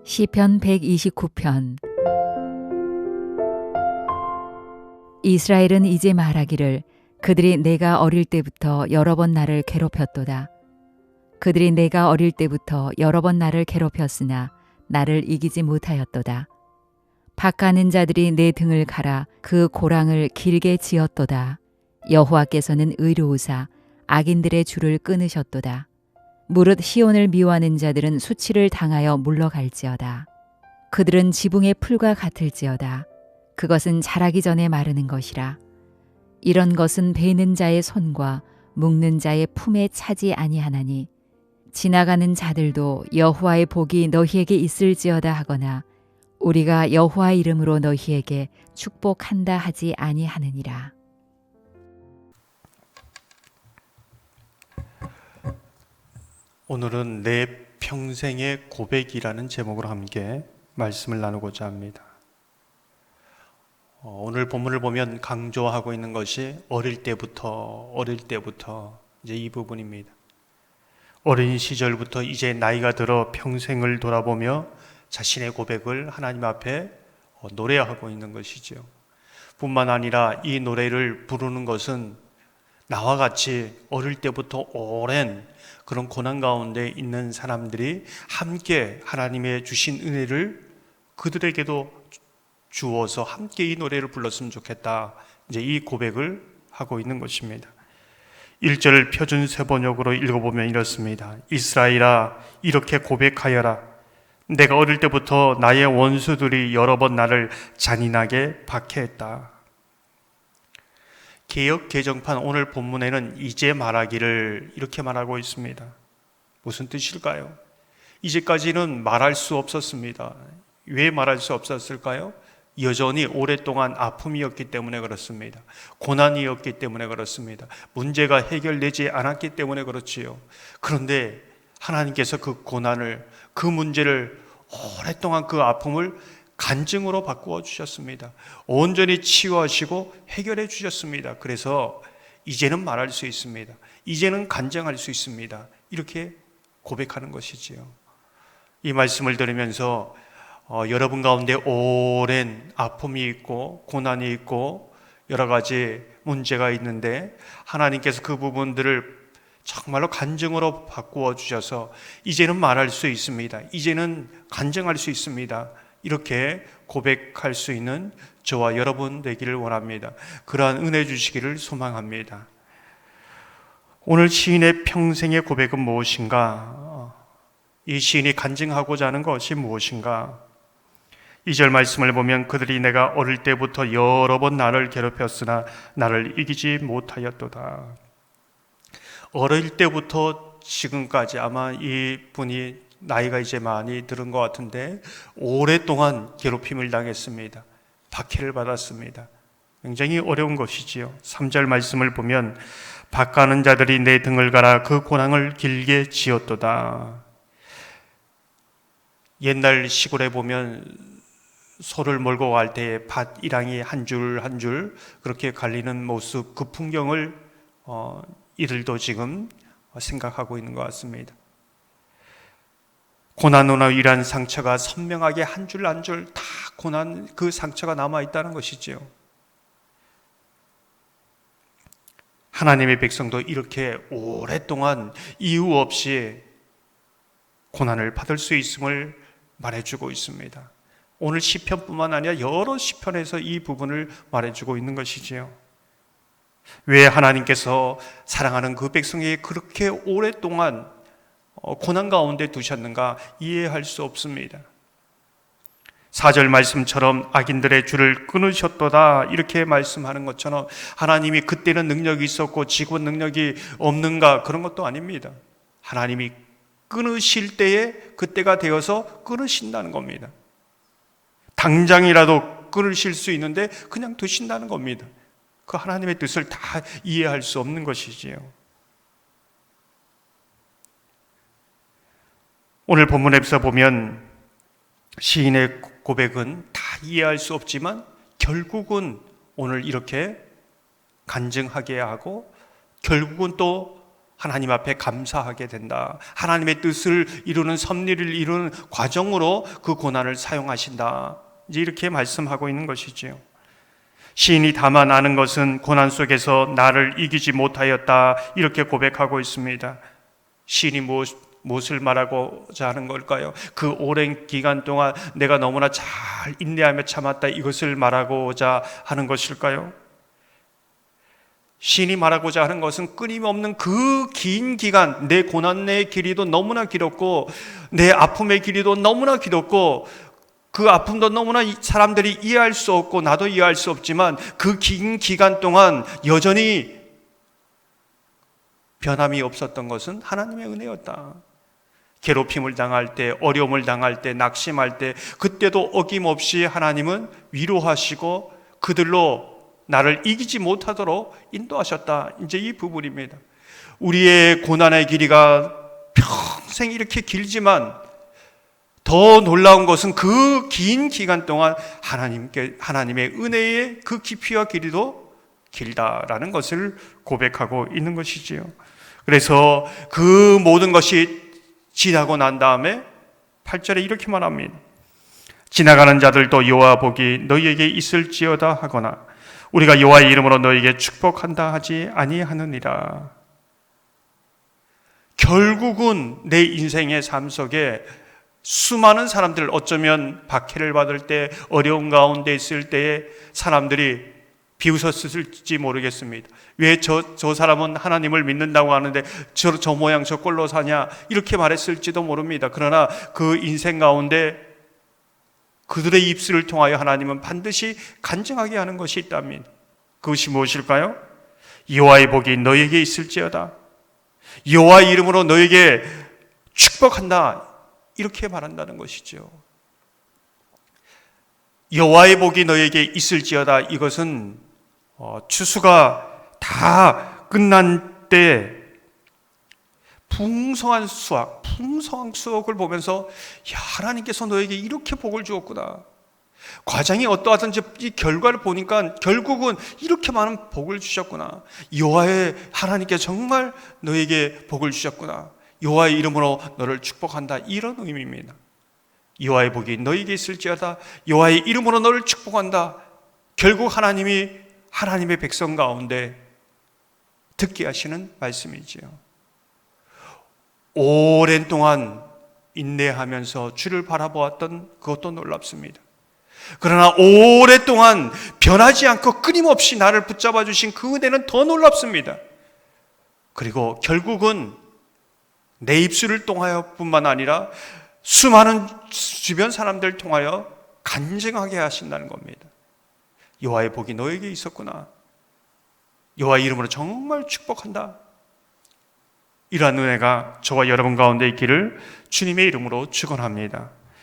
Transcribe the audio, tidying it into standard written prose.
시편 129편. 이스라엘은 이제 말하기를 그들이 내가 어릴 때부터 여러 번 나를 괴롭혔도다. 그들이 내가 어릴 때부터 여러 번 나를 괴롭혔으나 나를 이기지 못하였도다. 박하는 자들이 내 등을 갈아 그 고랑을 길게 지었도다. 여호와께서는 의로우사 악인들의 줄을 끊으셨도다. 무릇 시온을 미워하는 자들은 수치를 당하여 물러갈지어다. 그들은 지붕의 풀과 같을지어다. 그것은 자라기 전에 마르는 것이라. 이런 것은 베는 자의 손과 묶는 자의 품에 차지 아니하나니 지나가는 자들도 여호와의 복이 너희에게 있을지어다 하거나 우리가 여호와의 이름으로 너희에게 축복한다 하지 아니하느니라. 오늘은 내 평생의 고백이라는 제목으로 함께 말씀을 나누고자 합니다. 오늘 본문을 보면 강조하고 있는 것이 어릴 때부터 이제 이 부분입니다. 어린 시절부터 이제 나이가 들어 평생을 돌아보며 자신의 고백을 하나님 앞에 노래하고 있는 것이죠. 뿐만 아니라 이 노래를 부르는 것은 나와 같이 어릴 때부터 오랜 그런 고난 가운데 있는 사람들이 함께 하나님의 주신 은혜를 그들에게도 주어서 함께 이 노래를 불렀으면 좋겠다. 이제 이 고백을 하고 있는 것입니다. 1절 표준 세번역으로 읽어보면 이렇습니다. 이스라엘아, 이렇게 고백하여라. 내가 어릴 때부터 나의 원수들이 여러 번 나를 잔인하게 박해했다. 개역 개정판 오늘 본문에는 이제 말하기를 이렇게 말하고 있습니다. 무슨 뜻일까요? 이제까지는 말할 수 없었습니다. 왜 말할 수 없었을까요? 여전히 오랫동안 아픔이었기 때문에 그렇습니다. 고난이었기 때문에 그렇습니다. 문제가 해결되지 않았기 때문에 그렇지요. 그런데 하나님께서 그 고난을, 그 문제를 오랫동안 그 아픔을 간증으로 바꾸어 주셨습니다. 온전히 치유하시고 해결해 주셨습니다. 그래서 이제는 말할 수 있습니다. 이제는 간증할 수 있습니다. 이렇게 고백하는 것이지요. 이 말씀을 들으면서 여러분 가운데 오랜 아픔이 있고 고난이 있고 여러 가지 문제가 있는데 하나님께서 그 부분들을 정말로 간증으로 바꾸어 주셔서 이제는 말할 수 있습니다. 이제는 간증할 수 있습니다. 이렇게 고백할 수 있는 저와 여러분 되기를 원합니다. 그러한 은혜 주시기를 소망합니다. 오늘 시인의 평생의 고백은 무엇인가? 이 시인이 간증하고자 하는 것이 무엇인가? 2절 말씀을 보면 그들이 내가 어릴 때부터 여러 번 나를 괴롭혔으나 나를 이기지 못하였도다. 어릴 때부터 지금까지 아마 이 분이 나이가 이제 많이 들은 것 같은데 오랫동안 괴롭힘을 당했습니다. 박해를 받았습니다. 굉장히 어려운 것이지요. 3절 말씀을 보면 박하는 자들이 내 등을 갈아 그 고랑을 길게 지었도다. 옛날 시골에 보면 소를 몰고 갈 때에 밭 이랑이 한 줄 한 줄 그렇게 갈리는 모습, 그 풍경을 이들도 지금 생각하고 있는 것 같습니다. 고난으로 인한 상처가 선명하게 한 줄 한 줄 다 고난 그 상처가 남아있다는 것이지요. 하나님의 백성도 이렇게 오랫동안 이유 없이 고난을 받을 수 있음을 말해주고 있습니다. 오늘 시편뿐만 아니라 여러 시편에서 이 부분을 말해주고 있는 것이지요. 왜 하나님께서 사랑하는 그 백성에게 그렇게 오랫동안 고난 가운데 두셨는가 이해할 수 없습니다. 4절 말씀처럼 악인들의 줄을 끊으셨도다 이렇게 말씀하는 것처럼 하나님이 그때는 능력이 있었고 지금 능력이 없는가 그런 것도 아닙니다. 하나님이 끊으실 때에 그때가 되어서 끊으신다는 겁니다. 당장이라도 끊으실 수 있는데 그냥 두신다는 겁니다. 그 하나님의 뜻을 다 이해할 수 없는 것이지요. 오늘 본문에서 보면 시인의 고백은 다 이해할 수 없지만 결국은 오늘 이렇게 간증하게 하고 결국은 또 하나님 앞에 감사하게 된다. 하나님의 뜻을 이루는, 섭리를 이루는 과정으로 그 고난을 사용하신다. 이제 이렇게 말씀하고 있는 것이지요. 시인이 다만 아는 것은 고난 속에서 나를 이기지 못하였다, 이렇게 고백하고 있습니다. 시인이 무엇을 말하고자 하는 걸까요? 그 오랜 기간 동안 내가 너무나 잘 인내하며 참았다, 이것을 말하고자 하는 것일까요? 시인이 말하고자 하는 것은 끊임없는 그 긴 기간, 내 고난의 길이도 너무나 길었고 내 아픔의 길이도 너무나 길었고 그 아픔도 너무나 사람들이 이해할 수 없고 나도 이해할 수 없지만 그 긴 기간 동안 여전히 변함이 없었던 것은 하나님의 은혜였다. 괴롭힘을 당할 때, 어려움을 당할 때, 낙심할 때, 그때도 어김없이 하나님은 위로하시고 그들로 나를 이기지 못하도록 인도하셨다. 이제 이 부분입니다. 우리의 고난의 길이가 평생 이렇게 길지만 더 놀라운 것은 그 긴 기간 동안 하나님의 은혜의 그 깊이와 길이도 길다라는 것을 고백하고 있는 것이지요. 그래서 그 모든 것이 지나고 난 다음에 8절에 이렇게 말합니다. 지나가는 자들도 여호와 복이 너희에게 있을지어다 하거나 우리가 여호와의 이름으로 너희에게 축복한다 하지 아니하느니라. 결국은 내 인생의 삶 속에 수많은 사람들, 어쩌면 박해를 받을 때, 어려운 가운데 있을 때에 사람들이 비웃었을지 모르겠습니다. 왜 저 사람은 하나님을 믿는다고 하는데 저 모양 저 꼴로 사냐, 이렇게 말했을지도 모릅니다. 그러나 그 인생 가운데 그들의 입술을 통하여 하나님은 반드시 간증하게 하는 것이 있답니다. 그것이 무엇일까요? 여호와의 복이 너에게 있을지어다. 여호와의 이름으로 너에게 축복한다, 이렇게 말한다는 것이죠. 여호와의 복이 너에게 있을지어다. 이것은 추수가 다 끝난 때 풍성한 수확을 보면서 야, 하나님께서 너에게 이렇게 복을 주었구나. 과정이 어떠하든지 이 결과를 보니까 결국은 이렇게 많은 복을 주셨구나. 여호와의 하나님께서 정말 너에게 복을 주셨구나. 여호와의 이름으로 너를 축복한다, 이런 의미입니다. 여호와의 복이 너에게 있을지어다. 여호와의 이름으로 너를 축복한다. 결국 하나님이 하나님의 백성 가운데 듣게 하시는 말씀이지요. 오랜 동안 인내하면서 주를 바라보았던 그것도 놀랍습니다. 그러나 오랫동안 변하지 않고 끊임없이 나를 붙잡아 주신 그 은혜는 더 놀랍습니다. 그리고 결국은 내 입술을 통하여 뿐만 아니라 수많은 주변 사람들을 통하여 간증하게 하신다는 겁니다. 여호와의 복이 너에게 있었구나. 여호와의 이름으로 정말 축복한다. 이러한 은혜가 저와 여러분 가운데 있기를 주님의 이름으로 축원합니다.